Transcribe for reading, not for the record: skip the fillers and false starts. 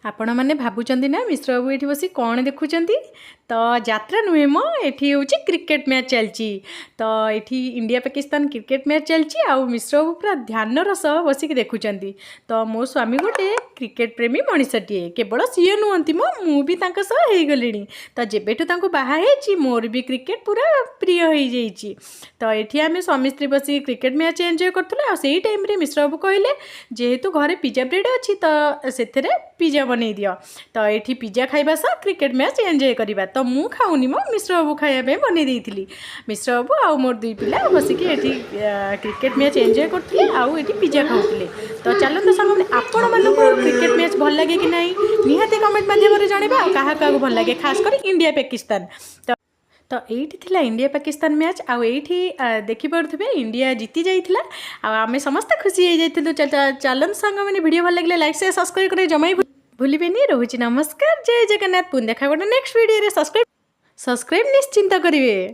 आपण मैंने भावुं ना मिश्र बाबू ये बस कौन देखुं तो यात्रा नुहे मो ये हूँ क्रिकेट मैच चलती तो ये इंडिया पाकिस्तान क्रिकेट मैच चलती आउ मिश्र बाबू पूरा ध्यान सह बसिक देखुं तो मो स्वामी गोटे क्रिकेट प्रेमी मनीषटीए केवल सीए नुहति मो मुझे हो गली तो जेबेठू बाहे मोर भी क्रिकेट पूरा प्रिय हो जाइए तो ये आम स्वामी स्त्री बस क्रिकेट मैच एंजॉय करूँ से टाइम मिश्र बाबू कहले जेहेतु घरे पिज्जा ब्रेड अच्छी तो से पिज्जा बनई दियो तो ये पिज्जा खाइबा सह क्रिकेट मैच एंजॉय करवा तो मु खाऊनी मो मिश्र बाबू खाइबा बनई देइथिली मिश्र बाबू आउ मोर दुई पिला बसिक ये क्रिकेट मैच एंजॉय करते आउ ये पिज्जा खाऊले तो चलते सामने आपण मानक क्रिकेट मैच भल लगे कि नहीं निहाती कमेंट माध्यम जनइबा क्या भल लगे खास कर इंडिया पाकिस्तान तो यही थिला इंडिया पाकिस्तान मैच आउ ये देखिपे इंडिया जीति जाइथिला आमे समस्त खुशी हो जाइथिलु चलन संग मैंने वीडियो भल लगे लाइक से सब्सक्राइब करे जमाई भूलिबेनी रोहुची नमस्कार जय जगन्नाथ पुन देखा गोटे नेक्स्ट वीडियो रे सब्सक्राइब निश्चिंत करिवे।